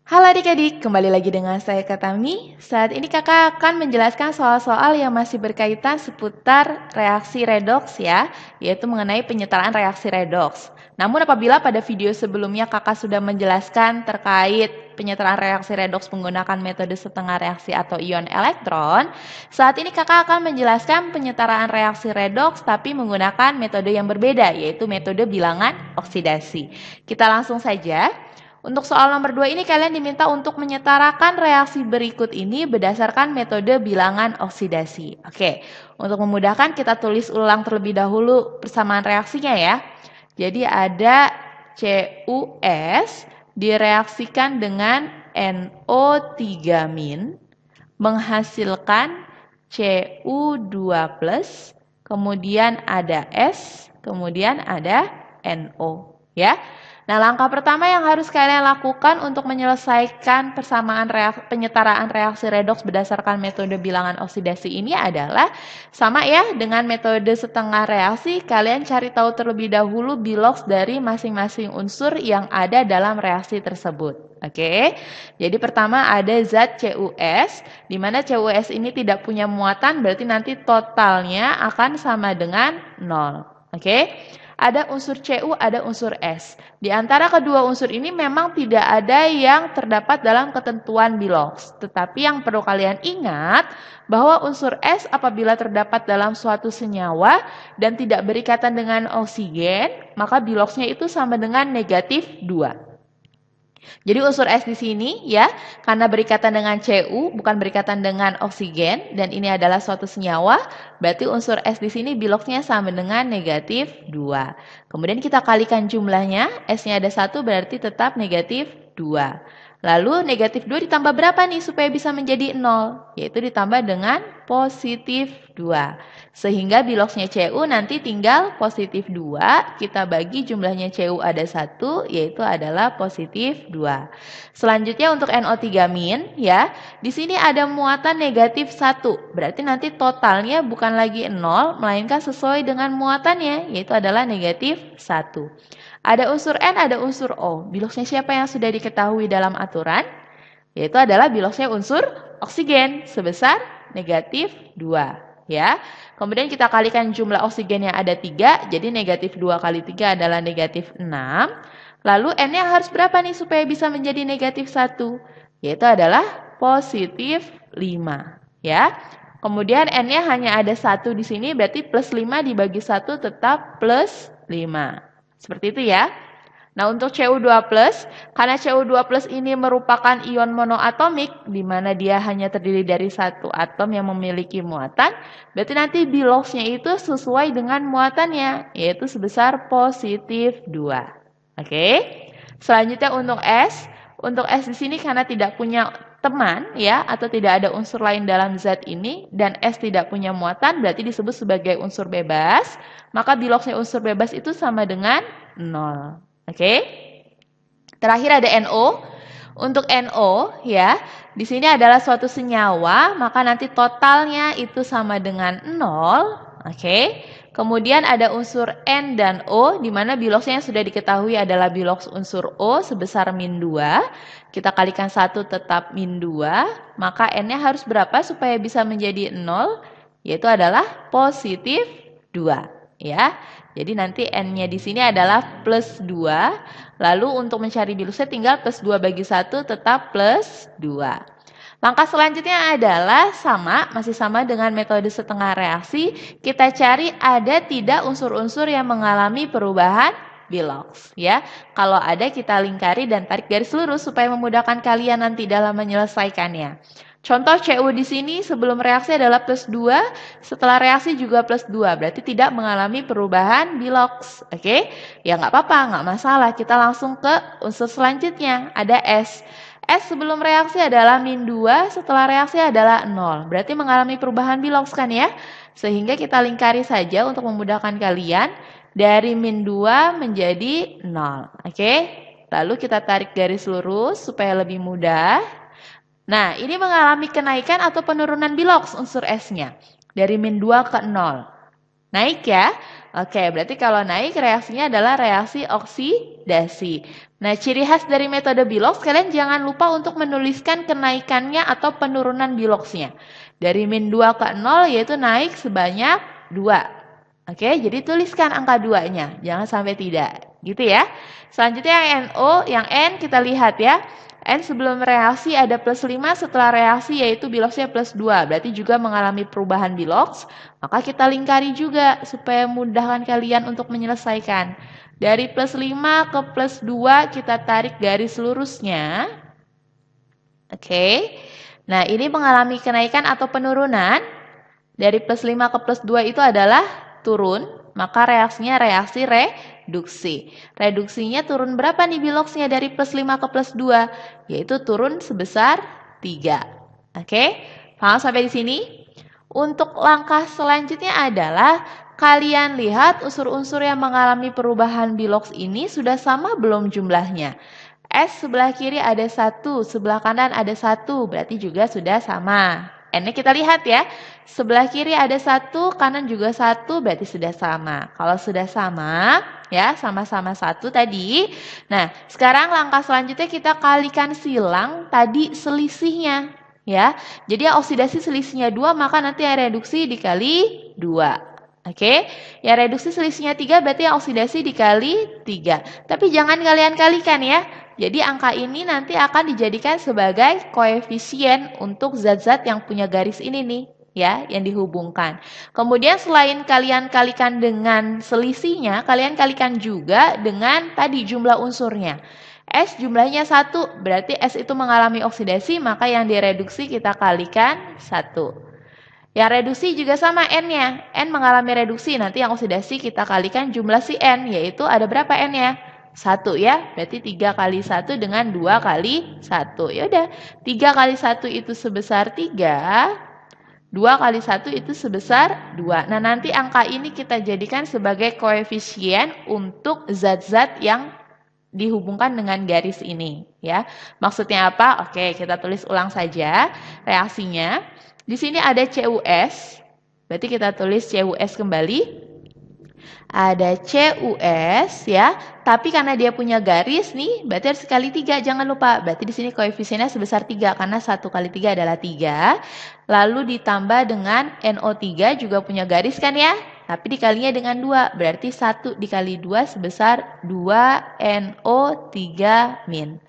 Halo adik-adik, kembali lagi dengan saya Katami. Saat ini kakak akan menjelaskan soal-soal yang masih berkaitan seputar reaksi redoks ya, yaitu mengenai penyetaraan reaksi redoks. Namun apabila pada video sebelumnya kakak sudah menjelaskan terkait penyetaraan reaksi redoks menggunakan metode setengah reaksi atau ion elektron, saat ini kakak akan menjelaskan penyetaraan reaksi redoks tapi menggunakan metode yang berbeda, yaitu metode bilangan oksidasi. Kita langsung saja. Untuk soal nomor 2 ini kalian diminta untuk menyetarakan reaksi berikut ini berdasarkan metode bilangan oksidasi. Oke, untuk memudahkan kita tulis ulang terlebih dahulu persamaan reaksinya ya. Jadi ada CuS direaksikan dengan NO3- menghasilkan Cu2+, kemudian ada S, kemudian ada NO ya. Nah, langkah pertama yang harus kalian lakukan untuk menyelesaikan persamaan penyetaraan reaksi redoks berdasarkan metode bilangan oksidasi ini adalah sama ya dengan metode setengah reaksi, kalian cari tahu terlebih dahulu biloks dari masing-masing unsur yang ada dalam reaksi tersebut. Oke, jadi pertama ada zat CuS, di mana CuS ini tidak punya muatan, berarti nanti totalnya akan sama dengan 0. Oke. Ada unsur Cu, ada unsur S. Di antara kedua unsur ini memang tidak ada yang terdapat dalam ketentuan biloks. Tetapi yang perlu kalian ingat bahwa unsur S apabila terdapat dalam suatu senyawa dan tidak berikatan dengan oksigen, maka biloksnya itu sama dengan negatif 2. Jadi unsur S di sini ya, karena berikatan dengan Cu, bukan berikatan dengan oksigen, dan ini adalah suatu senyawa, berarti unsur S di sini biloksnya sama dengan negatif 2. Kemudian kita kalikan jumlahnya, S-nya ada 1 berarti tetap negatif 2. Lalu negatif 2 ditambah berapa nih supaya bisa menjadi 0? Yaitu ditambah dengan positif 2. Sehingga biloksnya Cu nanti tinggal positif 2, kita bagi jumlahnya Cu ada 1, yaitu adalah positif 2. Selanjutnya untuk NO3- ya, di sini ada muatan negatif 1, berarti nanti totalnya bukan lagi 0, melainkan sesuai dengan muatannya, yaitu adalah negatif 1. Ada unsur N, ada unsur O. Biloksnya siapa yang sudah diketahui dalam aturan? Yaitu adalah biloksnya unsur oksigen sebesar negatif 2. Ya. Kemudian kita kalikan jumlah oksigen yang ada 3, jadi negatif 2 kali 3 adalah negatif 6. Lalu N-nya harus berapa nih supaya bisa menjadi negatif 1? Yaitu adalah positif 5. Ya. Kemudian N-nya hanya ada 1 di sini, berarti plus 5 dibagi 1 tetap plus 5. Seperti itu ya. Nah, untuk Cu2+, karena Cu2+ ini merupakan ion monoatomik, di mana dia hanya terdiri dari satu atom yang memiliki muatan, berarti nanti biloksnya itu sesuai dengan muatannya, yaitu sebesar positif 2. Oke. Selanjutnya untuk S di sini karena tidak punya teman ya, atau tidak ada unsur lain dalam zat ini, dan S tidak punya muatan, berarti disebut sebagai unsur bebas, maka biloksnya unsur bebas itu sama dengan 0. Oke. Terakhir ada NO. Untuk NO ya, di sini adalah suatu senyawa, maka nanti totalnya itu sama dengan 0. Oke. Kemudian ada unsur N dan O, di mana biloksnya yang sudah diketahui adalah biloks unsur O sebesar min 2. Kita kalikan 1 tetap min 2, maka N-nya harus berapa supaya bisa menjadi 0? Yaitu adalah positif 2. Ya. Jadi nanti N-nya di sini adalah plus 2. Lalu untuk mencari biloksnya tinggal plus 2 bagi 1 tetap plus 2. Langkah selanjutnya adalah masih sama dengan metode setengah reaksi. Kita cari ada tidak unsur-unsur yang mengalami perubahan biloks. Ya. Kalau ada kita lingkari dan tarik garis lurus supaya memudahkan kalian nanti dalam menyelesaikannya. Contoh Cu di sini sebelum reaksi adalah plus 2, setelah reaksi juga plus 2, berarti tidak mengalami perubahan biloks. Oke? Ya nggak apa-apa, nggak masalah. Kita langsung ke unsur selanjutnya, ada S. S sebelum reaksi adalah min 2, setelah reaksi adalah 0. Berarti mengalami perubahan biloks kan ya? Sehingga kita lingkari saja untuk memudahkan kalian, dari min 2 menjadi 0. Oke? Lalu kita tarik garis lurus supaya lebih mudah. Nah, ini mengalami kenaikan atau penurunan biloks unsur S-nya. Dari min 2 ke 0. Naik ya. Oke, berarti kalau naik reaksinya adalah reaksi oksidasi. Nah, ciri khas dari metode Bilox, kalian jangan lupa untuk menuliskan kenaikannya atau penurunan Biloxnya. Dari min 2 ke 0 yaitu naik sebanyak 2. Oke, jadi tuliskan angka 2-nya, jangan sampai tidak. Gitu ya. Selanjutnya yang NO, yang N kita lihat ya. N sebelum reaksi ada plus 5, setelah reaksi yaitu Biloxnya plus 2. Berarti juga mengalami perubahan Bilox. Maka kita lingkari juga supaya memudahkan kalian untuk menyelesaikan. Dari plus 5 ke plus 2 kita tarik garis lurusnya. Oke. Nah, ini mengalami kenaikan atau penurunan. Dari plus 5 ke plus 2 itu adalah turun. Maka reaksinya reaksi reduksi. Reduksinya turun berapa nih Biloxnya dari plus 5 ke plus 2? Yaitu turun sebesar 3. Oke, paham sampai di sini? Untuk langkah selanjutnya adalah kalian lihat unsur-unsur yang mengalami perubahan Bilox ini sudah sama belum jumlahnya. S sebelah kiri ada 1, sebelah kanan ada 1, berarti juga sudah sama. N-nya kita lihat ya, sebelah kiri ada 1, kanan juga 1, berarti sudah sama. Kalau sudah sama, ya sama-sama 1 tadi. Nah, sekarang langkah selanjutnya kita kalikan silang tadi selisihnya. Ya, jadi yang oksidasi selisihnya 2, maka nanti yang reduksi dikali 2. Oke, yang reduksi selisihnya 3, berarti yang oksidasi dikali 3. Tapi jangan kalian kalikan ya. Jadi angka ini nanti akan dijadikan sebagai koefisien untuk zat-zat yang punya garis ini nih, ya, yang dihubungkan. Kemudian selain kalian kalikan dengan selisihnya, kalian kalikan juga dengan tadi jumlah unsurnya. S jumlahnya 1, berarti S itu mengalami oksidasi, maka yang direduksi kita kalikan 1. Yang reduksi juga sama N-nya. N mengalami reduksi, nanti yang oksidasi kita kalikan jumlah si N, yaitu ada berapa N-nya? 1 ya, berarti 3 kali 1 dengan 2 kali 1. Ya udah, 3 kali 1 itu sebesar 3, 2 kali 1 itu sebesar 2. Nah, nanti angka ini kita jadikan sebagai koefisien untuk zat-zat yang dihubungkan dengan garis ini ya. Maksudnya apa? Oke, kita tulis ulang saja reaksinya. Di sini ada CuS. Berarti kita tulis CuS kembali. Ada CuS ya, tapi karena dia punya garis nih, berarti harus kali 3, jangan lupa. Berarti di sini koefisiennya sebesar 3 karena 1 kali 3 adalah 3. Lalu ditambah dengan NO3 juga punya garis kan ya? Tapi dikalinya dengan 2, berarti 1 dikali 2 sebesar 2NO3 min.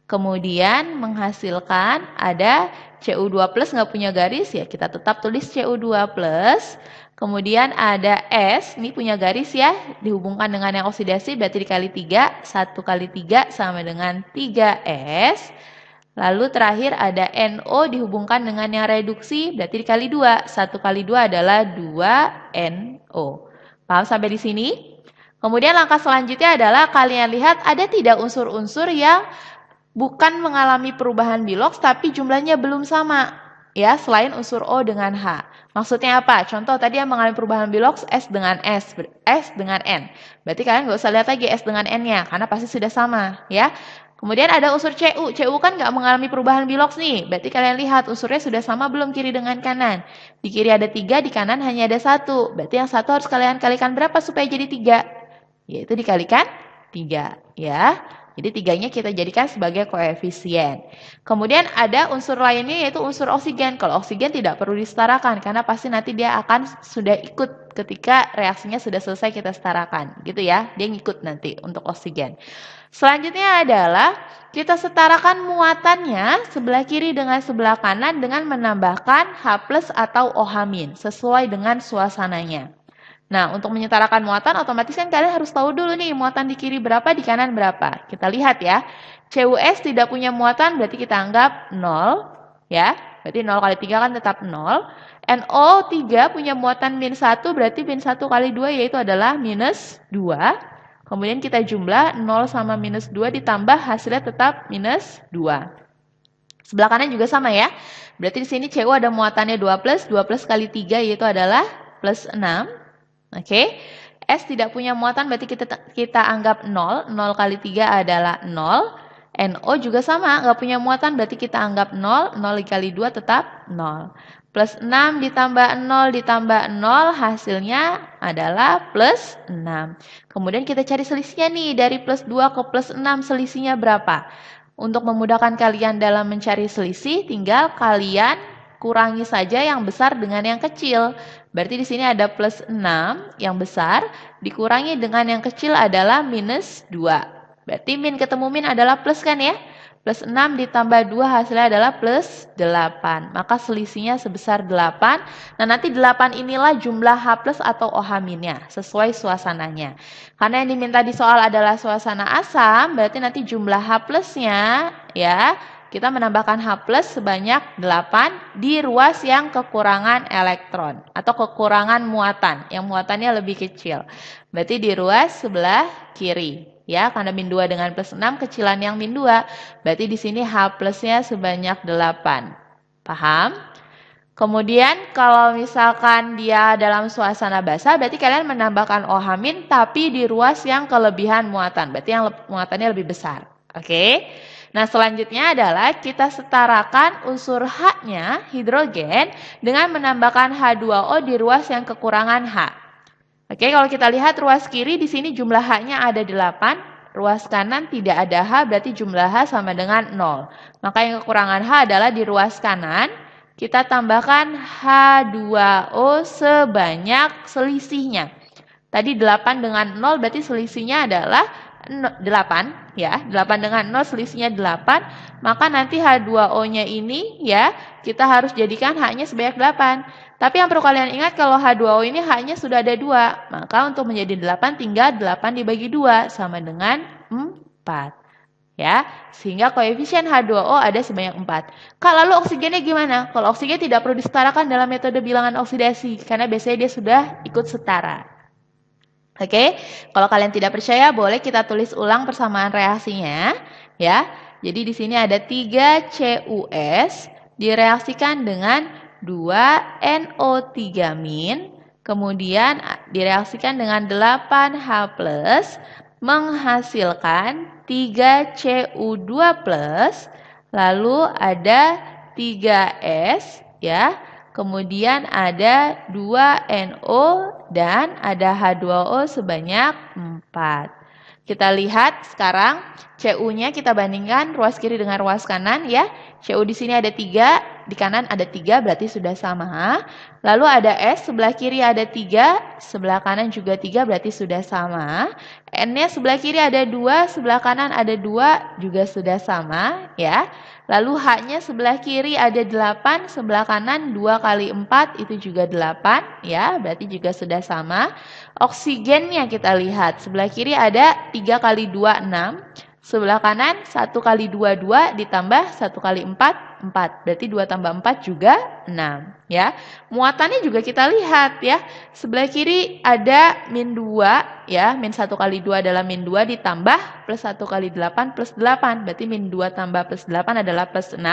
Kemudian menghasilkan ada Cu2 plus nggak punya garis ya, kita tetap tulis Cu2 plus. Kemudian ada S, ini punya garis ya, dihubungkan dengan yang oksidasi berarti dikali 3, 1 kali 3 sama dengan 3S. Lalu terakhir ada NO dihubungkan dengan yang reduksi, berarti dikali 2. 1 kali 2 adalah 2NO. Paham sampai di sini? Kemudian langkah selanjutnya adalah kalian lihat ada tidak unsur-unsur yang bukan mengalami perubahan Bilox tapi jumlahnya belum sama. Ya, selain unsur O dengan H. Maksudnya apa? Contoh tadi yang mengalami perubahan Bilox S dengan S dengan N. Berarti kalian nggak usah lihat lagi S dengan N-nya, karena pasti sudah sama. Ya. Kemudian ada unsur Cu. Cu kan nggak mengalami perubahan Bilox nih. Berarti kalian lihat unsurnya sudah sama belum kiri dengan kanan. Di kiri ada 3, di kanan hanya ada 1. Berarti yang 1 harus kalian kalikan berapa supaya jadi 3? Yaitu dikalikan 3. Ya. Jadi 3-nya kita jadikan sebagai koefisien. Kemudian ada unsur lainnya yaitu unsur oksigen. Kalau oksigen tidak perlu disetarakan karena pasti nanti dia akan sudah ikut ketika reaksinya sudah selesai kita setarakan. Gitu ya, dia ngikut nanti untuk oksigen. Selanjutnya adalah kita setarakan muatannya sebelah kiri dengan sebelah kanan dengan menambahkan H+ atau OH- sesuai dengan suasananya. Nah, untuk menyetarakan muatan, otomatis kan kalian harus tahu dulu nih, muatan di kiri berapa, di kanan berapa. Kita lihat ya, CuS tidak punya muatan, berarti kita anggap 0. Ya, berarti 0 kali 3 kan tetap 0. NO3 punya muatan min 1, berarti min 1 kali 2 yaitu adalah minus 2. Kemudian kita jumlah 0 sama minus 2 ditambah hasilnya tetap minus 2. Sebelah kanan juga sama ya. Berarti di sini Cu ada muatannya 2+, 2+ kali 3 yaitu adalah plus 6. Oke, S tidak punya muatan berarti kita anggap 0. 0 kali 3 adalah 0. NO juga sama, nggak punya muatan berarti kita anggap 0. 0 dikali 2 tetap 0. Plus 6 ditambah 0 ditambah 0 hasilnya adalah plus 6. Kemudian kita cari selisihnya nih, dari plus 2 ke plus 6 selisihnya berapa? Untuk memudahkan kalian dalam mencari selisih, tinggal kalian kurangi saja yang besar dengan yang kecil. Berarti di sini ada plus 6 yang besar, dikurangi dengan yang kecil adalah minus 2. Berarti min ketemu min adalah plus kan ya? Plus 6 ditambah 2 hasilnya adalah plus 8. Maka selisihnya sebesar 8. Nah nanti 8 inilah jumlah H plus atau OH minnya sesuai suasananya. Karena yang diminta di soal adalah suasana asam, berarti nanti jumlah H plusnya ya, kita menambahkan H plus sebanyak 8 di ruas yang kekurangan elektron atau kekurangan muatan, yang muatannya lebih kecil. Berarti di ruas sebelah kiri. Ya, karena min 2 dengan plus 6 kecilan yang min 2. Berarti di sini H plusnya sebanyak 8. Paham? Kemudian kalau misalkan dia dalam suasana basah, berarti kalian menambahkan OH min tapi di ruas yang kelebihan muatan. Berarti yang muatannya lebih besar. Oke? Nah, selanjutnya adalah kita setarakan unsur H-nya, hidrogen, dengan menambahkan H2O di ruas yang kekurangan H. Oke, kalau kita lihat ruas kiri di sini jumlah H-nya ada 8, ruas kanan tidak ada H, berarti jumlah H sama dengan 0. Maka yang kekurangan H adalah di ruas kanan, kita tambahkan H2O sebanyak selisihnya. Tadi 8 dengan 0 berarti selisihnya adalah 8 ya. 8 dengan 0 selisihnya 8, maka nanti H2O-nya ini ya, kita harus jadikan H-nya sebanyak 8. Tapi yang perlu kalian ingat kalau H2O ini H-nya sudah ada 2. Maka untuk menjadi 8 tinggal 8 dibagi 2 sama dengan 4. Ya, sehingga koefisien H2O ada sebanyak 4. Kak, lalu oksigennya gimana? Kalau oksigen tidak perlu disetarakan dalam metode bilangan oksidasi karena biasanya dia sudah ikut setara. Oke, kalau kalian tidak percaya boleh kita tulis ulang persamaan reaksinya ya. Jadi di sini ada 3CuS direaksikan dengan 2NO3-, kemudian direaksikan dengan 8H+, menghasilkan 3Cu2+, lalu ada 3S ya, kemudian ada 2NO dan ada H2O sebanyak 4. Kita lihat sekarang Cu-nya kita bandingkan ruas kiri dengan ruas kanan ya. Cu di sini ada 3, di kanan ada 3 berarti sudah sama. Lalu ada S, sebelah kiri ada 3, sebelah kanan juga 3 berarti sudah sama. N-nya sebelah kiri ada 2, sebelah kanan ada 2 juga sudah sama ya. Lalu H-nya sebelah kiri ada 8, sebelah kanan 2 kali 4 itu juga 8 ya, berarti juga sudah sama. Oksigennya kita lihat, sebelah kiri ada 3 kali 2, 6. Sebelah kanan 1 kali 2, 2 ditambah 1 kali 4, 4. Berarti 2 tambah 4 juga 6 ya. Muatannya juga kita lihat ya. Sebelah kiri ada min 2 ya. Min 1 kali 2 adalah min 2 ditambah plus 1 kali 8 plus 8. Berarti min 2 tambah plus 8 adalah plus 6.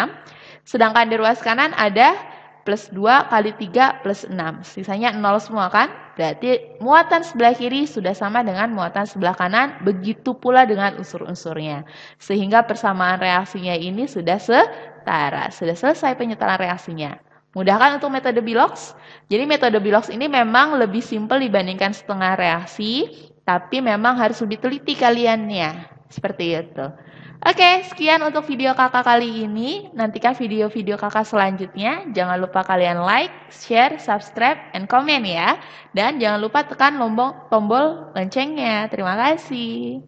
Sedangkan di ruas kanan ada plus 2 kali 3 plus 6. Sisanya 0 semua kan? Berarti muatan sebelah kiri sudah sama dengan muatan sebelah kanan. Begitu pula dengan unsur-unsurnya. Sehingga persamaan reaksinya ini sudah setara. Sudah selesai penyetaraan reaksinya. Mudah kan untuk metode Bilox? Jadi metode Bilox ini memang lebih simpel dibandingkan setengah reaksi. Tapi memang harus lebih teliti kaliannya. Seperti itu. Oke, sekian untuk video kakak kali ini. Nantikan video-video kakak selanjutnya. Jangan lupa kalian like, share, subscribe, and komen ya. Dan jangan lupa tekan tombol loncengnya. Terima kasih.